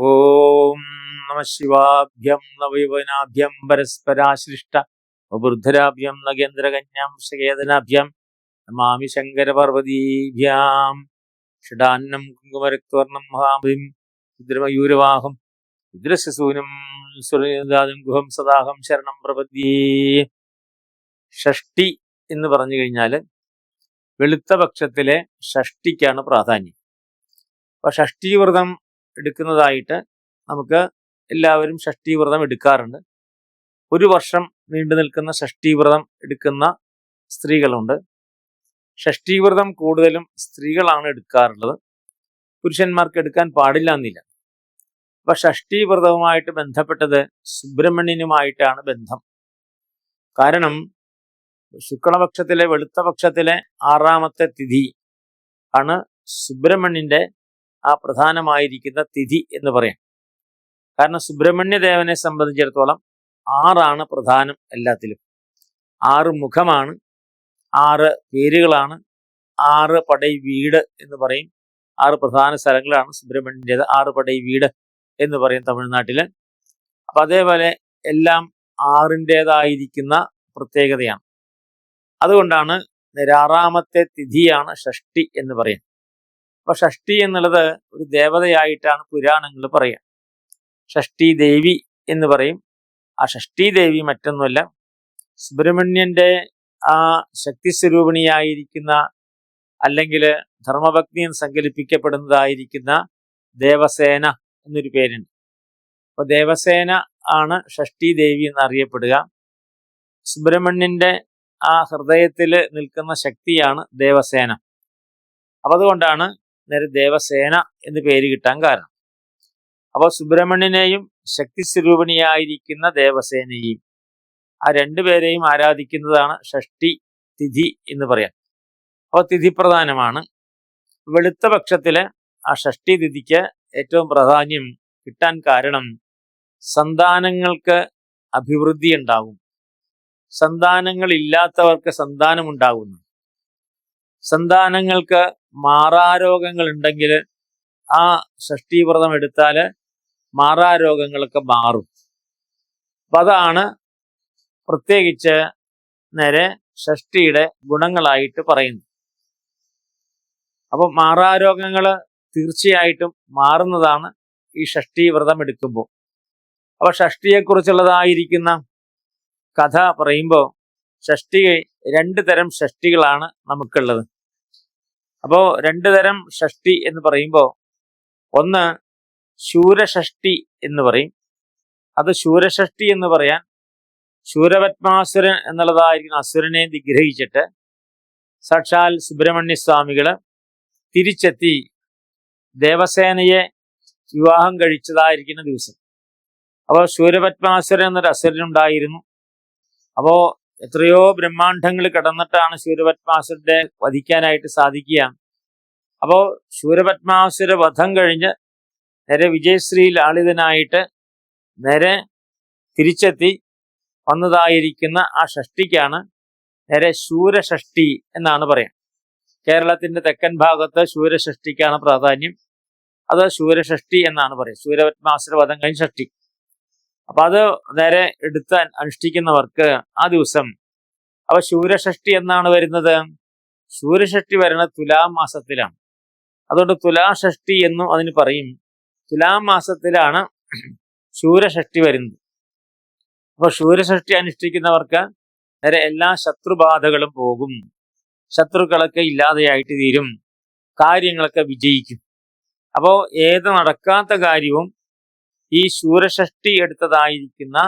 ഓം നമ ശിവാഭ്യം നവയവനാഭ്യം പരസ്പരാശ്ലിഷ്ട വൃദ്ധരാഭ്യം നഗേന്ദ്രകന്യാം സകേതനാഭ്യം നമാമി ശങ്കരപാർവതീഭ്യാം. ഷഡാന്നം കുങ്കുമരക്തവർണം മഹാമതിം രുദ്രമയൂരവാഹം രുദ്രശസൂനം സുരദാതും ഗുഹം സദാഹം ശരണം പ്രപദ്യേ. ഷഷ്ടി എന്ന് പറഞ്ഞു കഴിഞ്ഞാൽ വെളുത്ത പക്ഷത്തിലെ ഷഷ്ടിക്കാണ് പ്രാധാന്യം. അപ്പൊ ഷഷ്ടിവ്രതം എടുക്കുന്നതായിട്ട് നമുക്ക് എല്ലാവരും ഷഷ്ടിവ്രതം എടുക്കാറുണ്ട്. ഒരു വർഷം നീണ്ടു നിൽക്കുന്ന ഷഷ്ടിവ്രതം എടുക്കുന്ന സ്ത്രീകളുണ്ട്. ഷഷ്ടിവ്രതം കൂടുതലും സ്ത്രീകളാണ് എടുക്കാറുള്ളത്, പുരുഷന്മാർക്ക് എടുക്കാൻ പാടില്ല എന്നില്ല. അപ്പൊ ഷഷ്ടിവ്രതവുമായിട്ട് ബന്ധപ്പെട്ടത് സുബ്രഹ്മണ്യനുമായിട്ടാണ് ബന്ധം. കാരണം ശുക്ലപക്ഷത്തിലെ വെളുത്ത പക്ഷത്തിലെ 6ാമത്തെ തിഥി ആണ് സുബ്രഹ്മണ്യന്റെ ആ പ്രധാനമായിരിക്കുന്ന തിഥി എന്ന് പറയാം. കാരണം സുബ്രഹ്മണ്യദേവനെ സംബന്ധിച്ചിടത്തോളം 6 പ്രധാനം. എല്ലാത്തിലും 6 മുഖമാണ്, 6 പേരുകളാണ്, 6 പടൈ വീട് എന്ന് പറയും. 6 പ്രധാന സ്ഥലങ്ങളാണ് സുബ്രഹ്മണ്യൻ്റേത്. 6 പടൈ വീട് എന്ന് പറയും തമിഴ്നാട്ടില്. അപ്പൊ അതേപോലെ എല്ലാം 6ൻ്റേതായിരിക്കുന്ന പ്രത്യേകതയാണ്. അതുകൊണ്ടാണ് 6ാമത്തെ തിഥിയാണ് ഷഷ്ടി എന്ന് പറയാം. അപ്പൊ ഷഷ്ടി എന്നുള്ളത് ഒരു ദേവതയായിട്ടാണ് പുരാണങ്ങൾ പറയുക. ഷഷ്ടി ദേവി എന്ന് പറയും. ആ ഷഷ്ടി ദേവി മറ്റൊന്നുമല്ല, സുബ്രഹ്മണ്യന്റെ ആ ശക്തിസ്വരൂപിണിയായിരിക്കുന്ന, അല്ലെങ്കിൽ ധർമ്മഭക്തി എന്ന് സങ്കല്പിക്കപ്പെടുന്നതായിരിക്കുന്ന ദേവസേന എന്നൊരു പേരുണ്ട്. അപ്പൊ ദേവസേന ആണ് ഷഷ്ടി ദേവി എന്നറിയപ്പെടുക. സുബ്രഹ്മണ്യന്റെ ആ ഹൃദയത്തിൽ നിൽക്കുന്ന ശക്തിയാണ് ദേവസേന. അപ്പൊ അതുകൊണ്ടാണ് നേരെ ദേവസേന എന്ന് പേര് കിട്ടാൻ കാരണം. അപ്പോൾ സുബ്രഹ്മണ്യനെയും ശക്തിസ്വരൂപിണിയായിരിക്കുന്ന ദേവസേനയെയും ആ രണ്ടുപേരെയും ആരാധിക്കുന്നതാണ് ഷഷ്ടി തിഥി എന്ന് പറയാം. അപ്പോൾ തിഥി പ്രധാനമാണ്. വെളുത്ത പക്ഷത്തിലെ ആ ഷഷ്ടി തിഥിക്ക് ഏറ്റവും പ്രാധാന്യം കിട്ടാൻ കാരണം സന്താനങ്ങൾക്ക് അഭിവൃദ്ധി ഉണ്ടാകും, സന്താനങ്ങൾ ഇല്ലാത്തവർക്ക് സന്താനമുണ്ടാകുന്നു, സന്താനങ്ങൾക്ക് മാറാരോഗങ്ങൾ ഉണ്ടെങ്കിൽ ആ ഷഷ്ടിവ്രതം എടുത്താൽ മാറാരോഗങ്ങളൊക്കെ മാറും. അപ്പം അതാണ് പ്രത്യേകിച്ച് നേരെ ഷഷ്ടിയുടെ ഗുണങ്ങളായിട്ട് പറയുന്നത്. അപ്പം മാറാരോഗങ്ങൾ തീർച്ചയായിട്ടും മാറുന്നതാണ് ഈ ഷഷ്ടിവ്രതം എടുക്കുമ്പോൾ. അപ്പോൾ ഷഷ്ടിയെക്കുറിച്ചുള്ളതായിരിക്കുന്ന കഥ പറയുമ്പോൾ ഷഷ്ടി 2 തരം ഷഷ്ടികളാണ് നമുക്കുള്ളത്. അപ്പോൾ 2 തരം ഷഷ്ടി എന്ന് പറയുമ്പോൾ ഒന്ന് ശൂരഷഷ്ടി എന്ന് പറയും. അത് ശൂരഷഷ്ടി എന്ന് പറയാൻ ശൂരപത്മാസുരൻ എന്നുള്ളതായിരിക്കുന്ന അസുരനെ നിഗ്രഹിച്ചിട്ട് സാക്ഷാൽ സുബ്രഹ്മണ്യസ്വാമികള് തിരിച്ചെത്തി ദേവസേനയെ വിവാഹം കഴിച്ചതായിരിക്കുന്ന ദിവസം. അപ്പോൾ ശൂരപത്മാസുരൻ എന്നൊരു അസുരനുണ്ടായിരുന്നു. അപ്പോൾ എത്രയോ ബ്രഹ്മാണ്ഡങ്ങൾ കടന്നിട്ടാണ് ശൂരപത്മാസുരനെ വധിക്കാനായിട്ട് സാധിക്കുക. അപ്പോൾ ശൂരപത്മാസുര വധം കഴിഞ്ഞ് നേരെ വിജയശ്രീ ലാളിതനായിട്ട് നേരെ തിരിച്ചെത്തി വന്നതായിരിക്കുന്ന ആ ഷഷ്ടിക്കാണ് നേരെ ശൂരഷഷ്ടി എന്നാണ് പറയാം. കേരളത്തിന്റെ തെക്കൻ ഭാഗത്ത് ശൂരഷഷ്ടിക്കാണ് പ്രാധാന്യം. അത് ശൂരഷഷ്ടി എന്നാണ് പറയുക. ശൂരപത്മാസുര വധം കഴിഞ്ഞ് ഷഷ്ടി. അപ്പൊ അത് നേരെ എടുത്ത് അനുഷ്ഠിക്കുന്നവർക്ക് ആ ദിവസം അപ്പൊ ശൂരഷഷ്ടി എന്നാണ് വരുന്നത്. ശൂരഷഷ്ടി വരുന്നത് തുലാം മാസത്തിലാണ്. അതുകൊണ്ട് തുലാഷഷ്ടി എന്നും അതിന് പറയും. തുലാം മാസത്തിലാണ് ശൂരഷഷ്ടി വരുന്നത്. അപ്പൊ ശൂരഷഷ്ടി അനുഷ്ഠിക്കുന്നവർക്ക് നേരെ എല്ലാ ശത്രുബാധകളും പോകും, ശത്രുക്കളൊക്കെ ഇല്ലാതെയായിട്ട് തീരും, കാര്യങ്ങളൊക്കെ വിജയിക്കും. അപ്പോൾ ഏത് നടക്കാത്ത കാര്യവും ഈ ശൂരഷഷ്ടി എടുത്തതായിരിക്കുന്ന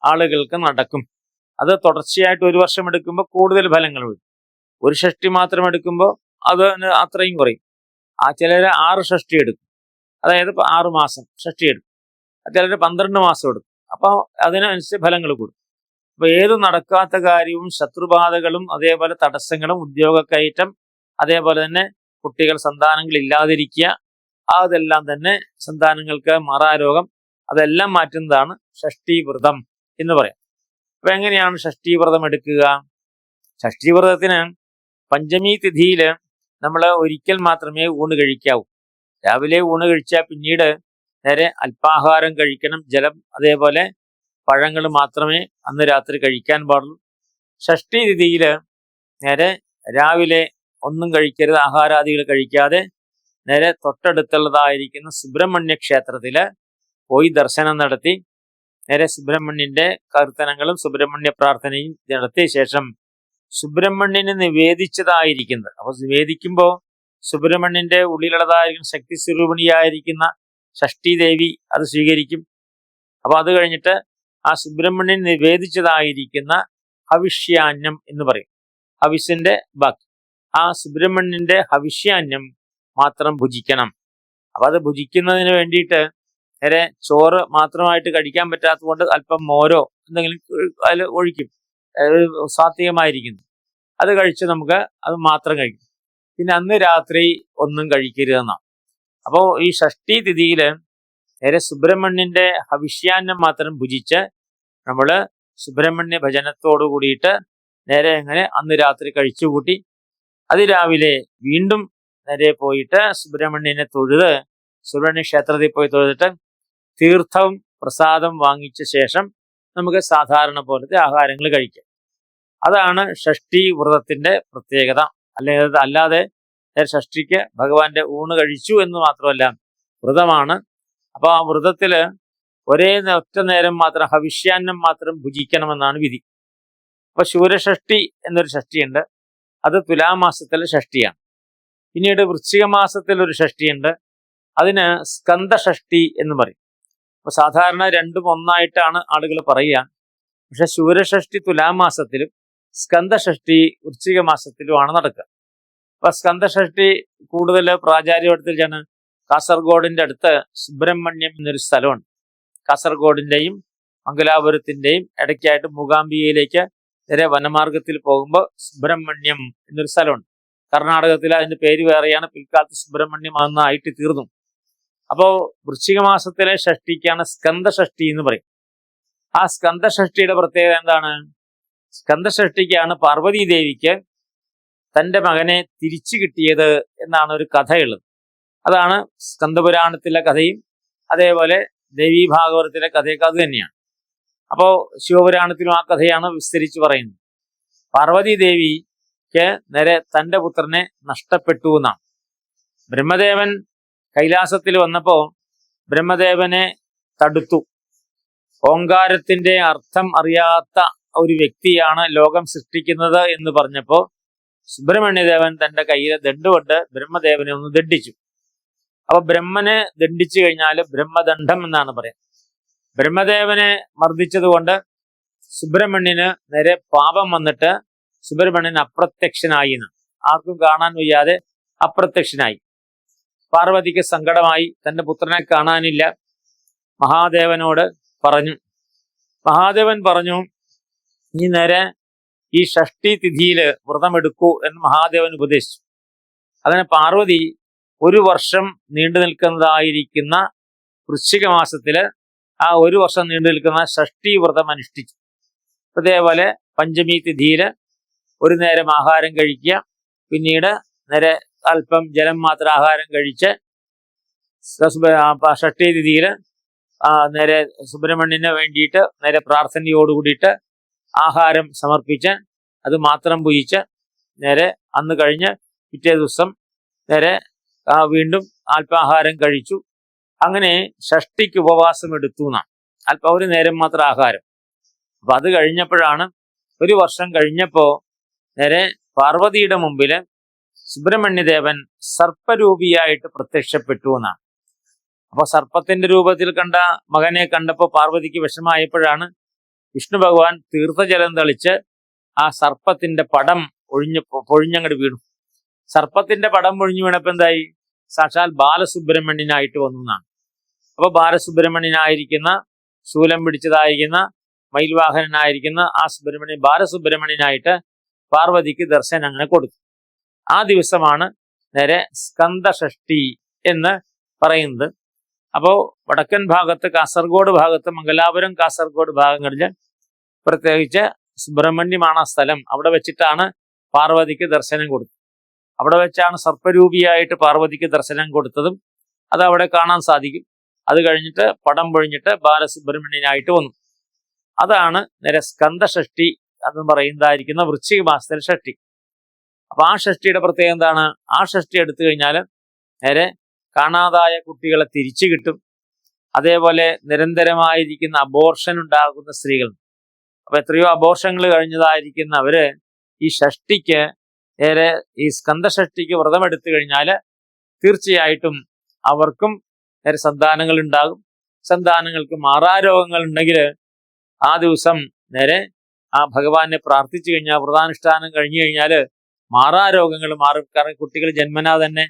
ആളുകൾക്ക് നടക്കും. അത് തുടർച്ചയായിട്ട് 1 വർഷം എടുക്കുമ്പോൾ കൂടുതൽ ഫലങ്ങൾ വരും. ഒരു ഷഷ്ടി മാത്രം എടുക്കുമ്പോൾ അത് അത്രയും കുറയും. ചിലർ 6 ഷഷ്ടി എടുക്കും, അതായത് 6 മാസം ഷഷ്ടി എടുക്കും. ചിലർ 12 മാസം എടുക്കും. അപ്പോൾ അതിനനുസരിച്ച് ഫലങ്ങൾ കൂടും. അപ്പൊ ഏത് നടക്കാത്ത കാര്യവും ശത്രുബാധകളും അതേപോലെ തടസ്സങ്ങളും ഉദ്യോഗക്കയറ്റം, അതേപോലെ തന്നെ കുട്ടികൾ സന്താനങ്ങൾ ഇല്ലാതിരിക്കുക, അതെല്ലാം തന്നെ സന്താനങ്ങൾക്ക് മാറാരോഗം, അതെല്ലാം മാറ്റുന്നതാണ് ഷഷ്ടിവ്രതം എന്ന് പറയാം. അപ്പൊ എങ്ങനെയാണ് ഷഷ്ടിവ്രതം എടുക്കുക? ഷഷ്ടിവ്രതത്തിന് പഞ്ചമി തിഥിയിൽ നമ്മൾ ഒരിക്കൽ മാത്രമേ ഊണ് കഴിക്കാവൂ. രാവിലെ ഊണ് കഴിച്ചാൽ പിന്നീട് നേരെ അല്പാഹാരം കഴിക്കണം, ജലം അതേപോലെ പഴങ്ങൾ മാത്രമേ അന്ന് രാത്രി കഴിക്കാൻ പാടുള്ളൂ. ഷഷ്ടി തിഥിയിൽ നേരെ രാവിലെ ഒന്നും കഴിക്കരുത്, ആഹാരാദികൾ കഴിക്കാതെ നേരെ തൊട്ടടുത്തുള്ളതായിരിക്കുന്ന സുബ്രഹ്മണ്യ ക്ഷേത്രത്തിൽ പോയി ദർശനം നടത്തി നേരെ സുബ്രഹ്മണ്യന്റെ കീർത്തനങ്ങളും സുബ്രഹ്മണ്യ പ്രാർത്ഥനയും നടത്തിയ ശേഷം സുബ്രഹ്മണ്യന് നിവേദിച്ചതായിരിക്കുന്നത്, അപ്പൊ നിവേദിക്കുമ്പോൾ സുബ്രഹ്മണ്യന്റെ ഉള്ളിലുള്ളതായിരിക്കുന്ന ശക്തി സ്വരൂപിണിയായിരിക്കുന്ന ഷഷ്ടി ദേവി അത് സ്വീകരിക്കും. അപ്പൊ അത് കഴിഞ്ഞിട്ട് ആ സുബ്രഹ്മണ്യൻ നിവേദിച്ചതായിരിക്കുന്ന ഹവിഷ്യാന്നം എന്ന് പറയും, ഹവിസിന്റെ ബാക്കി, ആ സുബ്രഹ്മണ്യന്റെ ഹവിഷ്യാന്നം മാത്രം ഭുജിക്കണം. അപ്പൊ അത് ഭുജിക്കുന്നതിന് വേണ്ടിയിട്ട് നേരെ ചോറ് മാത്രമായിട്ട് കഴിക്കാൻ പറ്റാത്തത് കൊണ്ട് അല്പം മോരോ എന്തെങ്കിലും അതിൽ ഒഴിക്കും, സാത്വികമായിരിക്കുന്നു, അത് കഴിച്ച് നമുക്ക് അത് മാത്രം കഴിക്കും. പിന്നെ അന്ന് രാത്രി ഒന്നും കഴിക്കരുതെന്നാണ്. അപ്പോൾ ഈ ഷഷ്ടി തിഥിയിൽ നേരെ സുബ്രഹ്മണ്യന്റെ ഹവിഷ്യാന്നം മാത്രം ഭുജിച്ച് നമ്മൾ സുബ്രഹ്മണ്യ ഭജനത്തോടു കൂടിയിട്ട് നേരെ എങ്ങനെ അന്ന് രാത്രി കഴിച്ചുകൂട്ടി അതിരാവിലെ വീണ്ടും നേരെ പോയിട്ട് സുബ്രഹ്മണ്യനെ തൊഴുത് സുബ്രഹ്മണ്യ ക്ഷേത്രത്തിൽ പോയി തൊഴുതിട്ട് തീർത്ഥവും പ്രസാദം വാങ്ങിച്ച ശേഷം നമുക്ക് സാധാരണ പോലത്തെ ആഹാരങ്ങൾ കഴിക്കാം. അതാണ് ഷഷ്ടി വ്രതത്തിന്റെ പ്രത്യേകത. അല്ലാതെ ഷഷ്ടിക്ക് ഭഗവാന്റെ ഊണ് കഴിച്ചു എന്ന് മാത്രമല്ല, വ്രതമാണ്. അപ്പൊ ആ വ്രതത്തില് ഒറ്റ നേരം മാത്രം ഹവിഷ്യാന്നം മാത്രം ഭുജിക്കണമെന്നാണ് വിധി. അപ്പൊ ശൂരഷഷ്ടി എന്നൊരു ഷഷ്ടിയുണ്ട്, അത് തുലാമാസത്തിലെ ഷഷ്ടിയാണ്. പിന്നീട് വൃശ്ചിക മാസത്തിൽ ഒരു ഷഷ്ടിയുണ്ട്, അതിന് സ്കന്ദഷഷ്ടി എന്ന് പറയും. അപ്പൊ സാധാരണ രണ്ടും ഒന്നായിട്ടാണ് ആളുകൾ പറയുക. പക്ഷെ ശൂരഷഷ്ടി തുലാമാസത്തിലും സ്കന്ദഷഷ്ടി വൃശ്ചിക മാസത്തിലുമാണ് നടക്കുക. അപ്പൊ സ്കന്ദഷഷ്ടി കൂടുതൽ പ്രാചാര്യപ്പെടുത്തിയാണ് കാസർഗോഡിന്റെ അടുത്ത് സുബ്രഹ്മണ്യം എന്നൊരു സ്ഥലമുണ്ട്. കാസർഗോഡിന്റെയും മംഗലാപുരത്തിന്റെയും ഇടയ്ക്കായിട്ട് മൂകാംബികയിലേക്ക് നേരെ വനമാർഗത്തിൽ പോകുമ്പോൾ സുബ്രഹ്മണ്യം എന്നൊരു സ്ഥലമുണ്ട്. കർണാടകത്തിൽ അതിന്റെ പേര് വേറെയാണ്, പിൽക്കാലത്ത് സുബ്രഹ്മണ്യം അന്നായിട്ട് തീർന്നു. അപ്പോ വൃശ്ചിക മാസത്തിലെ ഷഷ്ടിക്കാണ് സ്കന്ദഷഷ്ടി എന്ന് പറയും. ആ സ്കന്ദഷഷ്ടിയുടെ പ്രത്യേകത എന്താണ്? സ്കന്ദഷഷ്ടിക്കാണ് പാർവതി ദേവിക്ക് തന്റെ മകനെ തിരിച്ചു കിട്ടിയത് എന്നാണ് ഒരു കഥയുള്ളത്. അതാണ് സ്കന്ദപുരാണത്തിലെ കഥയും അതേപോലെ ദേവീ ഭാഗവതത്തിലെ കഥയൊക്കെ അത് തന്നെയാണ്. അപ്പോ ശിവപുരാണത്തിലും ആ കഥയാണ് വിസ്തരിച്ച് പറയുന്നത്. പാർവതി ദേവിക്ക് നേരെ തന്റെ പുത്രനെ നഷ്ടപ്പെട്ടു എന്നാണ്. ബ്രഹ്മദേവൻ കൈലാസത്തിൽ വന്നപ്പോ ബ്രഹ്മദേവനെ തടുത്തു. ഓങ്കാരത്തിന്റെ അർത്ഥം അറിയാത്ത ഒരു വ്യക്തിയാണ് ലോകം സൃഷ്ടിക്കുന്നത് എന്ന് പറഞ്ഞപ്പോ സുബ്രഹ്മണ്യദേവൻ തന്റെ കയ്യിലെ ദണ്ഡുകൊണ്ട് ബ്രഹ്മദേവനെ ഒന്ന് ദണ്ഡിച്ചു. അപ്പൊ ബ്രഹ്മനെ ദണ്ഡിച്ചു കഴിഞ്ഞാൽ ബ്രഹ്മദണ്ഡം എന്നാണ് പറയാം. ബ്രഹ്മദേവനെ മർദ്ദിച്ചത് കൊണ്ട് സുബ്രഹ്മണ്യന് നേരെ പാപം വന്നിട്ട് സുബ്രഹ്മണ്യൻ അപ്രത്യക്ഷനായി, ആർക്കും കാണാൻ വയ്യാതെ അപ്രത്യക്ഷനായി. പാർവതിക്ക് സങ്കടമായി, തന്റെ പുത്രനെ കാണാനില്ല. മഹാദേവനോട് പറഞ്ഞു. മഹാദേവൻ പറഞ്ഞു, നീ നേരെ ഈ ഷഷ്ടി തിഥിയില് വ്രതമെടുക്കൂ എന്ന് മഹാദേവൻ ഉപദേശിച്ചു. അങ്ങനെ പാർവതി ഒരു വർഷം നീണ്ടു നിൽക്കുന്നതായിരിക്കുന്ന വൃശ്ചിക മാസത്തില് ആ ഒരു വർഷം നീണ്ടു നിൽക്കുന്ന ഷഷ്ടി വ്രതം അനുഷ്ഠിച്ചു. അതേപോലെ പഞ്ചമി തിഥിയില് ഒരു നേരം ആഹാരം കഴിക്കുക, പിന്നീട് നേരെ അല്പം ജലം മാത്രം ആഹാരം കഴിച്ച് ഷഷ്ടി തിഥിയില് നേരെ സുബ്രഹ്മണ്യന് വേണ്ടിയിട്ട് നേരെ പ്രാർത്ഥനയോടുകൂടിയിട്ട് ആഹാരം സമർപ്പിച്ച് അത് മാത്രം ഭുജിച്ച് നേരെ അന്ന് കഴിഞ്ഞ് പിറ്റേ ദിവസം നേരെ വീണ്ടും അല്പാഹാരം കഴിച്ചു. അങ്ങനെ ഷഷ്ടിക്ക് ഉപവാസം എടുത്തു എന്നാണ്. ഒരു നേരം മാത്രം ആഹാരം. അപ്പൊ അത് കഴിഞ്ഞപ്പോഴാണ്, ഒരു വർഷം കഴിഞ്ഞപ്പോ നേരെ പാർവതിയുടെ മുമ്പില് സുബ്രഹ്മണ്യദേവൻ സർപ്പരൂപിയായിട്ട് പ്രത്യക്ഷപ്പെട്ടു എന്നാണ്. അപ്പൊ സർപ്പത്തിന്റെ രൂപത്തിൽ കണ്ട മകനെ കണ്ടപ്പോ പാർവതിക്ക് വിഷമായപ്പോഴാണ് വിഷ്ണു ഭഗവാൻ തീർത്ഥജലം തളിച്ച് ആ സർപ്പത്തിന്റെ പടം പൊഴിഞ്ഞങ്ങോട്ട് വീണു. സർപ്പത്തിന്റെ പടം പൊഴിഞ്ഞു വീണപ്പോ എന്തായി? സാക്ഷാൽ ബാലസുബ്രഹ്മണ്യനായിട്ട് വന്നു എന്നാണ്. അപ്പൊ ബാലസുബ്രഹ്മണ്യനായിരിക്കുന്ന ശൂലം പിടിച്ചതായിരിക്കുന്ന മയിൽവാഹനനായിരിക്കുന്ന ആ സുബ്രഹ്മണ്യൻ ബാലസുബ്രഹ്മണ്യനായിട്ട് പാർവതിക്ക് ദർശനം അങ്ങനെ കൊടുത്തു. ആ ദിവസമാണ് നേരെ സ്കന്ദഷഷ്ടി എന്ന് പറയുന്നത്. അപ്പോ വടക്കൻ ഭാഗത്ത് കാസർഗോഡ് ഭാഗത്ത് മംഗലാപുരം കാസർഗോഡ് ഭാഗങ്ങളിൽ പ്രത്യേകിച്ച് സുബ്രഹ്മണ്യമാണ് ആ സ്ഥലം. അവിടെ വെച്ചിട്ടാണ് പാർവതിക്ക് ദർശനം കൊടുത്തത്. അവിടെ വെച്ചാണ് സർപ്പരൂപിയായിട്ട് പാർവതിക്ക് ദർശനം കൊടുത്തതും അത് അവിടെ കാണാൻ സാധിക്കും. അത് കഴിഞ്ഞിട്ട് പടം പൊഴിഞ്ഞിട്ട് ബാലസുബ്രഹ്മണ്യനായിട്ട് വന്നു. അതാണ് നേരെ സ്കന്ദഷഷ്ടി എന്ന് പറയുന്നതായിരിക്കുന്ന വൃശ്ചിക മാസത്തിലെ ഷഷ്ടി. അപ്പൊ ആ ഷഷ്ടിയുടെ പ്രത്യേകത എന്താണ്? ആ ഷഷ്ടി എടുത്തു കഴിഞ്ഞാൽ നേരെ കാണാതായ കുട്ടികളെ തിരിച്ചു കിട്ടും. അതേപോലെ നിരന്തരമായിരിക്കുന്ന അബോർഷൻ ഉണ്ടാകുന്ന സ്ത്രീകൾ, അപ്പൊ എത്രയോ അബോർഷങ്ങൾ കഴിഞ്ഞതായിരിക്കുന്നവര് ഈ ഷഷ്ടിക്ക് നേരെ ഈ സ്കന്ദഷഷ്ടിക്ക് വ്രതമെടുത്തു കഴിഞ്ഞാൽ തീർച്ചയായിട്ടും അവർക്കും നേരെ സന്താനങ്ങൾ ഉണ്ടാകും. സന്താനങ്ങൾക്ക് മാറാരോഗങ്ങൾ ഉണ്ടെങ്കിൽ ആ ദിവസം നേരെ ആ ഭഗവാനെ പ്രാർത്ഥിച്ചു കഴിഞ്ഞാൽ, വ്രതാനുഷ്ഠാനം കഴിഞ്ഞു കഴിഞ്ഞാൽ മാറാരോഗങ്ങൾ മാറും. കാരണം കുട്ടികൾ ജന്മനാ തന്നെ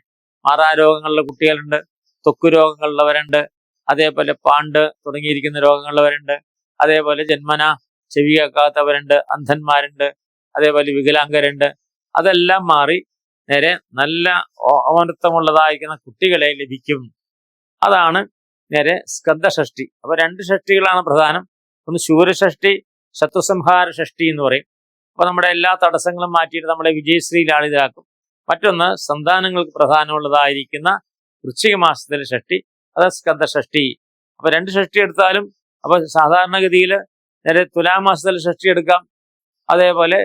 മാറാരോഗങ്ങളുള്ള കുട്ടികളുണ്ട്, ത്വക്ക് രോഗങ്ങളുള്ളവരുണ്ട്, അതേപോലെ പാണ്ട് തുടങ്ങിയിരിക്കുന്ന രോഗങ്ങളുള്ളവരുണ്ട്, അതേപോലെ ജന്മനാ ചെവി കേൾക്കാത്തവരുണ്ട്, അന്ധന്മാരുണ്ട്, അതേപോലെ വികലാംഗരുണ്ട്. അതെല്ലാം മാറി നേരെ നല്ല ഓമനത്വമുള്ളതായിരിക്കുന്ന കുട്ടികളെ ലഭിക്കും. അതാണ് നേരെ സ്കന്ദഷഷ്ടി. അപ്പൊ 2 ഷഷ്ടികളാണ് പ്രധാനം. ഒന്ന് ശൂരഷഷ്ടി, ശത്രുസംഹാര ഷഷ്ടി എന്ന് പറയും. അപ്പൊ നമ്മുടെ എല്ലാ തടസ്സങ്ങളും മാറ്റിയിട്ട് നമ്മളെ വിജയശ്രീ ലാളിതരാക്കും. മറ്റൊന്ന് സന്താനങ്ങൾക്ക് പ്രധാനമുള്ളതായിരിക്കുന്ന വൃശ്ചിക മാസത്തിലെ ഷഷ്ടി, അത് സ്കന്ദഷഷ്ടി. അപ്പൊ 2 ഷഷ്ടി എടുത്താലും, അപ്പൊ സാധാരണഗതിയിൽ നേരെ തുലാമാസത്തിലെ ഷഷ്ടി എടുക്കാം, അതേപോലെ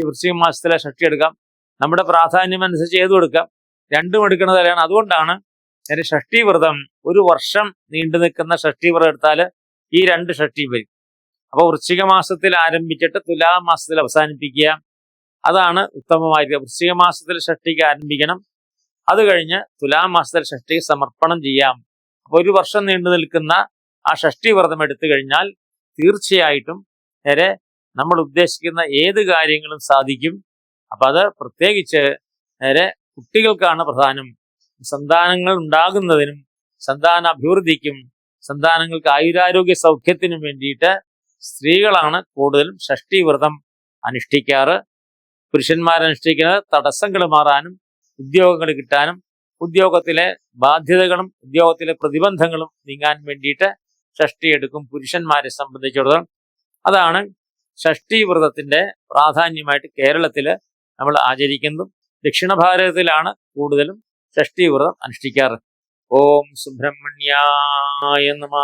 വൃശ്ചിക മാസത്തിലെ ഷഷ്ടി എടുക്കാം. നമ്മുടെ പ്രാധാന്യം അനുസരിച്ച് ഏതും എടുക്കാം, രണ്ടും എടുക്കുന്നതിലാണ്. അതുകൊണ്ടാണ് നേരെ ഷഷ്ടി വ്രതം 1 വർഷം നീണ്ടു നിൽക്കുന്ന ഷഷ്ടി വ്രതം എടുത്താൽ ഈ 2 ഷഷ്ടി വരും. അപ്പോൾ വൃശ്ചിക മാസത്തിൽ ആരംഭിച്ചിട്ട് തുലാമാസത്തിൽ അവസാനിപ്പിക്കുക, അതാണ് ഉത്തമമായിരിക്കുക. വൃശ്ചിക മാസത്തിൽ ഷഷ്ടിക്ക് ആരംഭിക്കണം, അത് കഴിഞ്ഞ് തുലാമാസത്തിൽ ഷഷ്ടിക്ക് സമർപ്പണം ചെയ്യാം. അപ്പോൾ 1 വർഷം നീണ്ടു നിൽക്കുന്ന ആ ഷഷ്ടി വ്രതം എടുത്തു കഴിഞ്ഞാൽ തീർച്ചയായിട്ടും നേരെ നമ്മൾ ഉദ്ദേശിക്കുന്ന ഏത് കാര്യങ്ങളും സാധിക്കും. അപ്പൊ അത് പ്രത്യേകിച്ച് നേരെ കുട്ടികൾക്കാണ് പ്രധാനം. സന്താനങ്ങൾ ഉണ്ടാകുന്നതിനും സന്താന അഭിവൃദ്ധിക്കും സന്താനങ്ങൾക്ക് ആയുരാരോഗ്യ സൗഖ്യത്തിനും വേണ്ടിയിട്ട് സ്ത്രീകളാണ് കൂടുതലും ഷഷ്ടി വ്രതം അനുഷ്ഠിക്കാറ്. പുരുഷന്മാരനുഷ്ഠിക്കുന്നത് തടസ്സങ്ങൾ മാറാനും ഉദ്യോഗങ്ങൾ കിട്ടാനും ഉദ്യോഗത്തിലെ ബാധ്യതകളും ഉദ്യോഗത്തിലെ പ്രതിബന്ധങ്ങളും നീങ്ങാൻ വേണ്ടിയിട്ട് ഷഷ്ടി എടുക്കും പുരുഷന്മാരെ സംബന്ധിച്ചിടത്തോളം. അതാണ് ഷഷ്ടി വ്രതത്തിന്റെ പ്രാധാന്യമായിട്ട് കേരളത്തിൽ നമ്മൾ ആചരിക്കുന്നതും. ദക്ഷിണ ഭാരതത്തിലാണ് കൂടുതലും ഷഷ്ടി വ്രതം അനുഷ്ഠിക്കാറ്. ഓം സുബ്രഹ്മണ്യായ നമഃ.